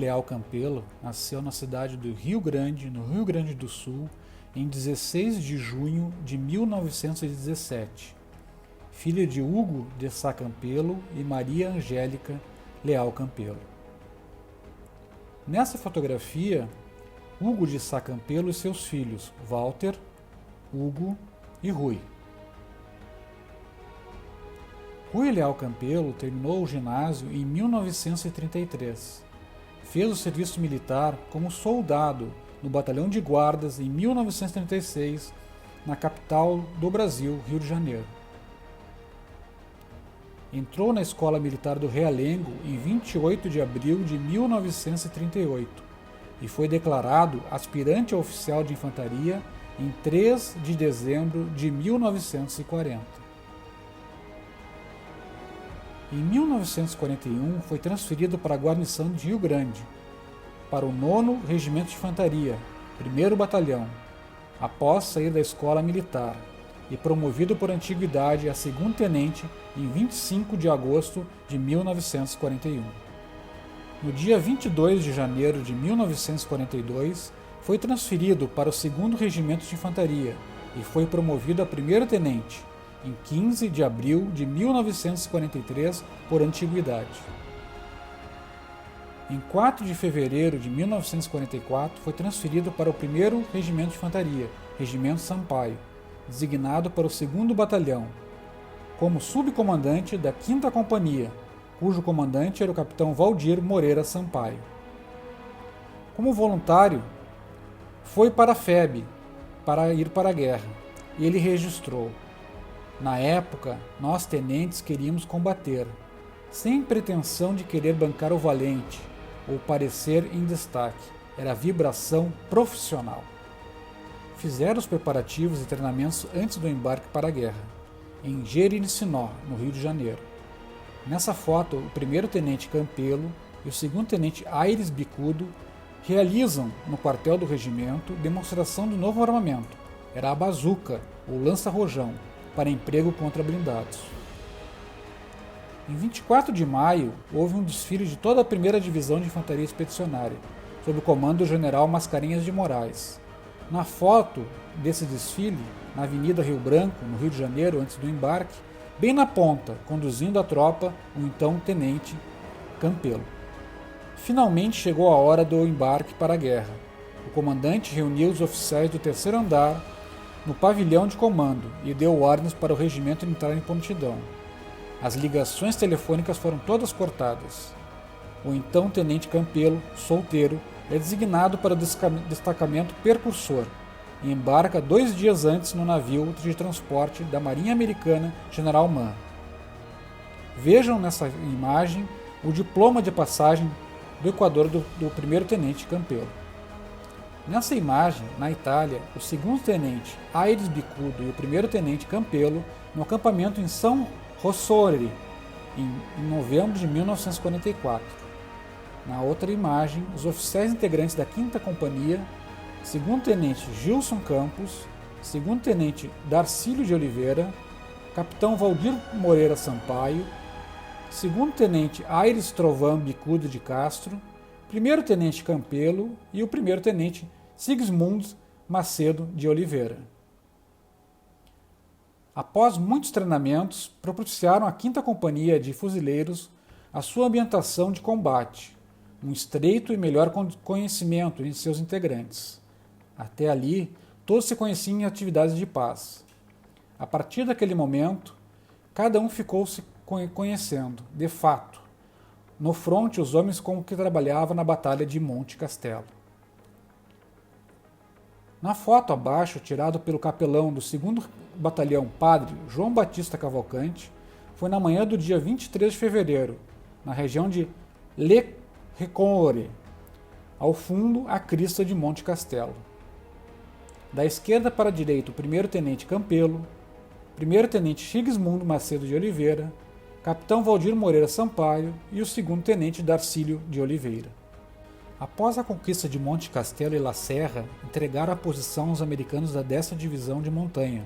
Leal Campelo nasceu na cidade do Rio Grande, no Rio Grande do Sul, em 16 de junho de 1917. Filho de Hugo de Sá Campelo e Maria Angélica Leal Campelo. Nessa fotografia, Hugo de Sá Campelo e seus filhos, Walter, Hugo e Rui. Rui Leal Campelo terminou o ginásio em 1933. Fez o serviço militar como soldado no Batalhão de Guardas em 1936, na capital do Brasil, Rio de Janeiro. Entrou na Escola Militar do Realengo em 28 de abril de 1938 e foi declarado aspirante a oficial de infantaria em 3 de dezembro de 1940. Em 1941, foi transferido para a guarnição de Rio Grande, para o 9º Regimento de Infantaria, 1º Batalhão, após sair da escola militar, e promovido por antiguidade a 2º Tenente em 25 de agosto de 1941. No dia 22 de janeiro de 1942, foi transferido para o 2º Regimento de Infantaria e foi promovido a 1º Tenente, em 15 de abril de 1943, por antiguidade. Em 4 de fevereiro de 1944, foi transferido para o 1º Regimento de Infantaria, Regimento Sampaio, designado para o 2º Batalhão, como subcomandante da 5ª Companhia, cujo comandante era o capitão Valdir Moreira Sampaio. Como voluntário, foi para a FEB para ir para a guerra, e ele registrou: "Na época, nós tenentes queríamos combater, sem pretensão de querer bancar o valente ou parecer em destaque. Era vibração profissional." Fizeram os preparativos e treinamentos antes do embarque para a guerra, em Jericinó, no Rio de Janeiro. Nessa foto, o 1º Tenente Campelo e o 2º Tenente Aires Bicudo realizam, no quartel do regimento, demonstração do novo armamento. Era a bazuca, ou lança-rojão, para emprego contra blindados. Em 24 de maio, houve um desfile de toda a 1ª Divisão de Infantaria Expedicionária, sob o comando do general Mascarenhas de Moraes. Na foto desse desfile, na Avenida Rio Branco, no Rio de Janeiro, antes do embarque, bem na ponta, conduzindo a tropa, o então Tenente Campelo. Finalmente chegou a hora do embarque para a guerra. O comandante reuniu os oficiais do 3º andar no pavilhão de comando e deu ordens para o regimento entrar em prontidão. As ligações telefônicas foram todas cortadas. O então Tenente Campelo, solteiro, é designado para o destacamento Percursor e embarca 2 dias antes no navio de transporte da Marinha Americana General Mann. Vejam nessa imagem o diploma de passagem do Equador do 1º Tenente Campelo. Nessa imagem, na Itália, o 2º Tenente Aires Bicudo e o 1º Tenente Campelo no acampamento em São Rossore, em novembro de 1944. Na outra imagem, os oficiais integrantes da 5ª Companhia, 2º Tenente Gilson Campos, 2º Tenente Darcílio de Oliveira, Capitão Valdir Moreira Sampaio, 2º Tenente Aires Trovan Bicudo de Castro, 1º Tenente Campelo e o 1º Tenente Sigismund Macedo de Oliveira. Após muitos treinamentos, propiciaram à 5ª Companhia de Fuzileiros a sua ambientação de combate, um estreito e melhor conhecimento entre seus integrantes. Até ali, todos se conheciam em atividades de paz. A partir daquele momento, cada um ficou se conhecendo, de fato, no fronte os homens com que trabalhava na Batalha de Monte Castelo. Na foto abaixo, tirado pelo capelão do 2º Batalhão Padre João Batista Cavalcante, foi na manhã do dia 23 de fevereiro, na região de Le Reconore, ao fundo a crista de Monte Castelo. Da esquerda para a direita, o 1º Tenente Campelo, 1º Tenente Sigismundo Macedo de Oliveira, Capitão Valdir Moreira Sampaio e o 2º Tenente Darcílio de Oliveira. Após a conquista de Monte Castelo e La Serra, entregaram a posição aos americanos da 10ª Divisão de Montanha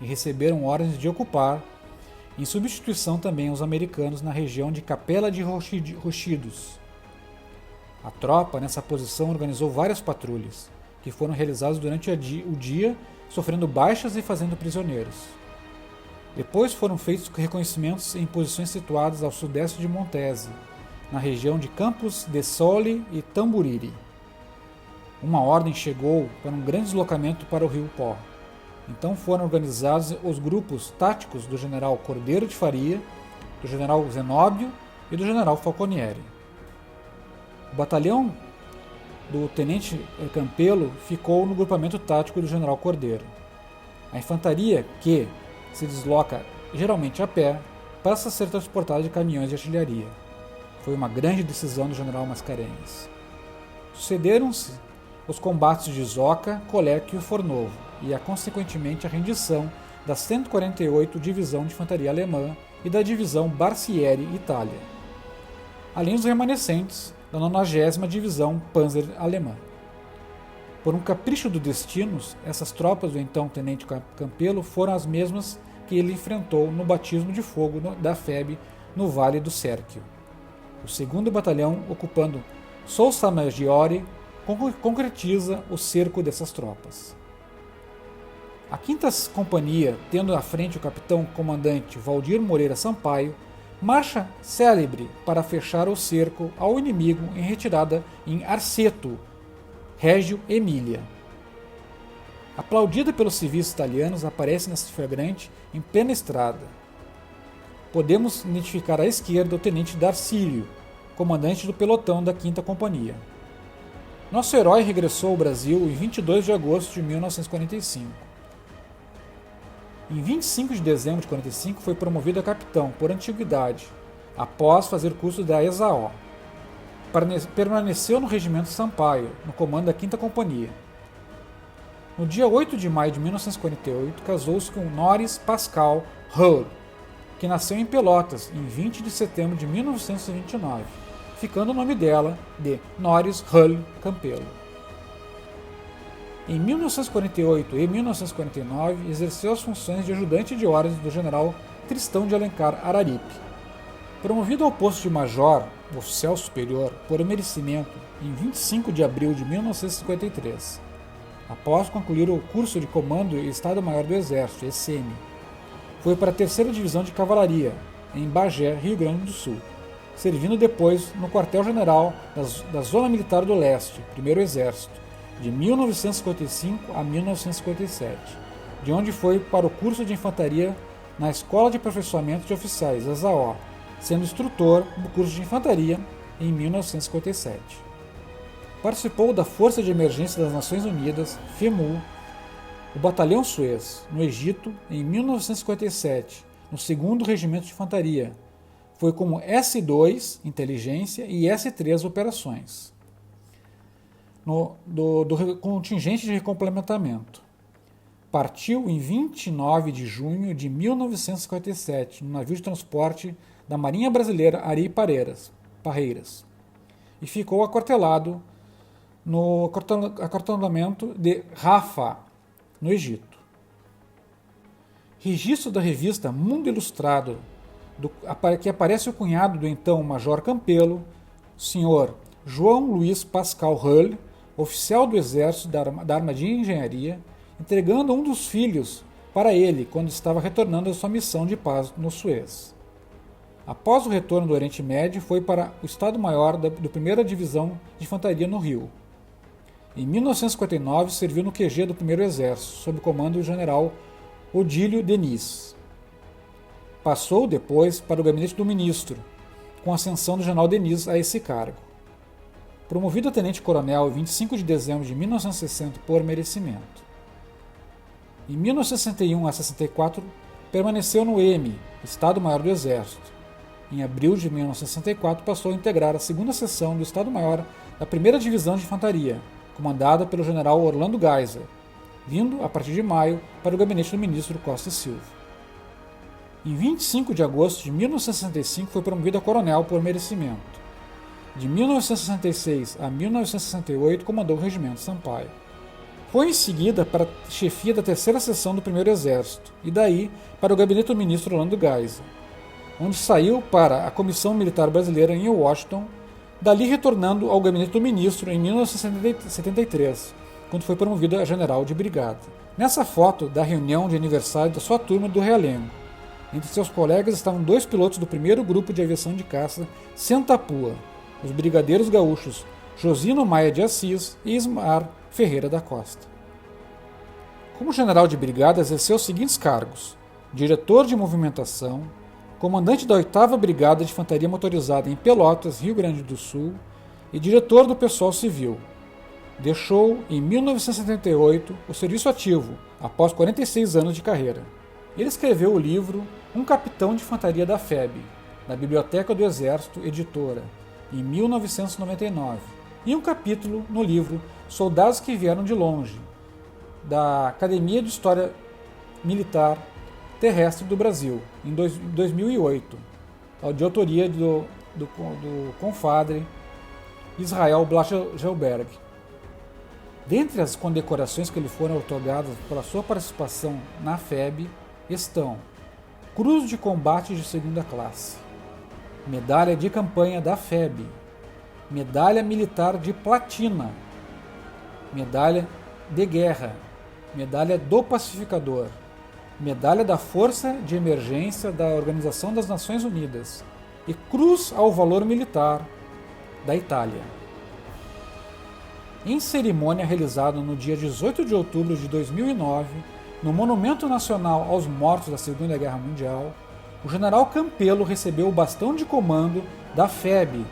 e receberam ordens de ocupar, em substituição também aos americanos na região de Capela de Rochidos. A tropa, nessa posição, organizou várias patrulhas, que foram realizadas durante o dia, sofrendo baixas e fazendo prisioneiros. Depois foram feitos reconhecimentos em posições situadas ao sudeste de Montese, na região de Campos de Sole e Tamboriri. Uma ordem chegou para um grande deslocamento para o rio Pó. Então foram organizados os grupos táticos do general Cordeiro de Faria, do general Zenóbio e do general Falconieri. O batalhão do tenente Campelo ficou no grupamento tático do general Cordeiro. A infantaria, que se desloca geralmente a pé, passa a ser transportada de caminhões de artilharia. Foi uma grande decisão do general Mascarenhas. Sucederam-se os combates de Zoca, Coleco e Fornovo, e consequentemente a rendição da 148ª Divisão de Infantaria Alemã e da Divisão Barcieri Itália, além dos remanescentes da 90ª Divisão Panzer Alemã. Por um capricho do destino, essas tropas do então tenente Campelo foram as mesmas que ele enfrentou no batismo de fogo da FEB no Vale do Sérquio. O 2º Batalhão, ocupando Sousa Maggiore, concretiza o cerco dessas tropas. A 5ª Companhia, tendo à frente o capitão-comandante Valdir Moreira Sampaio, marcha célebre para fechar o cerco ao inimigo em retirada em Arceto, Reggio Emília. Aplaudida pelos civis italianos, aparece nesse flagrante em plena estrada. Podemos identificar à esquerda o tenente Darcílio, comandante do pelotão da 5ª Companhia. Nosso herói regressou ao Brasil em 22 de agosto de 1945. Em 25 de dezembro de 1945 foi promovido a capitão por antiguidade, após fazer curso da ESAO. Permaneceu no regimento Sampaio, no comando da 5ª Companhia. No dia 8 de maio de 1948, casou-se com Norris Pascal Hull, que nasceu em Pelotas em 20 de setembro de 1929, ficando o nome dela de Norris Hull Campelo. Em 1948 e 1949, exerceu as funções de ajudante de ordens do general Tristão de Alencar Araripe. Promovido ao posto de major, oficial superior, por merecimento, em 25 de abril de 1953, após concluir o curso de Comando e Estado-Maior do Exército, ECM, foi para a 3ª Divisão de Cavalaria, em Bagé, Rio Grande do Sul, servindo depois no Quartel-General da Zona Militar do Leste, 1º Exército, de 1955 a 1957, de onde foi para o curso de Infantaria na Escola de Aperfeiçoamento de Oficiais, ESAO, sendo instrutor do curso de Infantaria em 1957. Participou da Força de Emergência das Nações Unidas, FEMU, o Batalhão Suez, no Egito, em 1957, no 2º Regimento de Infantaria. Foi como S2, Inteligência, e S3, Operações, do contingente de recomplementamento. Partiu em 29 de junho de 1957, no navio de transporte da Marinha Brasileira Ari Parreiras, e ficou aquartelado no acortamento de Rafah, no Egito. Registro da revista Mundo Ilustrado, que aparece o cunhado do então Major Campelo, Sr. João Luiz Pascal Hull, oficial do Exército da Armadilha e Engenharia, entregando um dos filhos para ele quando estava retornando à sua missão de paz no Suez. Após o retorno do Oriente Médio, foi para o Estado-Maior da 1ª Divisão de Infantaria no Rio. Em 1959, serviu no QG do 1º Exército, sob o comando do general Odílio Denis. Passou depois para o gabinete do ministro, com a ascensão do general Denis a esse cargo. Promovido a tenente-coronel em 25 de dezembro de 1960 por merecimento. Em 1961 a 64, permaneceu no EME, Estado-Maior do Exército. Em abril de 1964, passou a integrar a 2ª Seção do Estado-Maior da 1ª Divisão de Infantaria, comandada pelo general Orlando Geiser, vindo, a partir de maio, para o gabinete do ministro Costa e Silva. Em 25 de agosto de 1965, foi promovido a coronel por merecimento. De 1966 a 1968, comandou o Regimento Sampaio. Foi em seguida para a chefia da 3ª Seção do 1º Exército, e daí para o gabinete do ministro Orlando Geiser, onde saiu para a Comissão Militar Brasileira em Washington, dali retornando ao gabinete do ministro em 1973, quando foi promovido a general de brigada. Nessa foto da reunião de aniversário da sua turma do Realengo, entre seus colegas estavam 2 pilotos do primeiro grupo de aviação de caça Sentapua, os brigadeiros gaúchos Josino Maia de Assis e Ismar Ferreira da Costa. Como general de brigada, exerceu os seguintes cargos: diretor de movimentação, comandante da 8ª Brigada de Infantaria Motorizada em Pelotas, Rio Grande do Sul, e diretor do Pessoal Civil. Deixou, em 1978, o serviço ativo, após 46 anos de carreira. Ele escreveu o livro Um Capitão de Infantaria da FEB, na Biblioteca do Exército, editora, em 1999, e um capítulo no livro Soldados que Vieram de Longe, da Academia de História Militar Terrestre do Brasil, em 2008, de autoria do confadre Israel Blachelberg. Dentre as condecorações que lhe foram otorgadas pela sua participação na FEB estão Cruz de Combate de 2ª Classe, Medalha de Campanha da FEB, Medalha Militar de Platina, Medalha de Guerra, Medalha do Pacificador, Medalha da Força de Emergência da Organização das Nações Unidas e Cruz ao Valor Militar da Itália. Em cerimônia realizada no dia 18 de outubro de 2009, no Monumento Nacional aos Mortos da Segunda Guerra Mundial, o general Campelo recebeu o bastão de comando da FEB,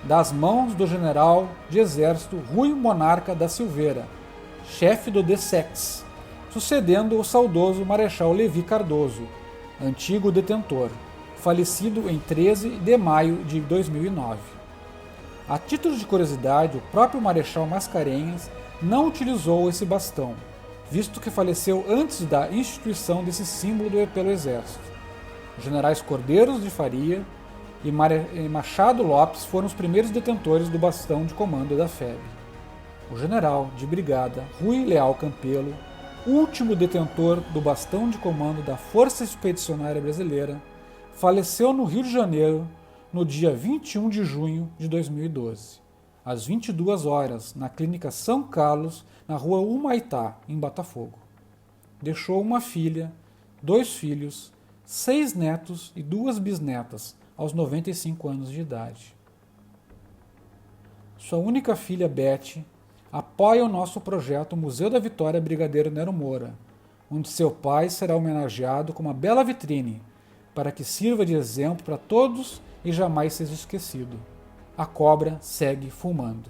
das mãos do general de exército Rui Monarca da Silveira, chefe do DSEX, sucedendo o saudoso Marechal Levi Cardoso, antigo detentor, falecido em 13 de maio de 2009. A título de curiosidade, o próprio Marechal Mascarenhas não utilizou esse bastão, visto que faleceu antes da instituição desse símbolo pelo Exército. Os generais Cordeiros de Faria e Machado Lopes foram os primeiros detentores do bastão de comando da FEB. O general de brigada Rui Leal Campelo, último detentor do bastão de comando da Força Expedicionária Brasileira, faleceu no Rio de Janeiro no dia 21 de junho de 2012, às 22 horas, na Clínica São Carlos, na rua Humaitá, em Botafogo. Deixou uma filha, 2 filhos, 6 netos e 2 bisnetas, aos 95 anos de idade. Sua única filha, Beth, apoia o nosso projeto Museu da Vitória Brigadeiro Nero Moura, onde seu pai será homenageado com uma bela vitrine, para que sirva de exemplo para todos e jamais seja esquecido. A cobra segue fumando.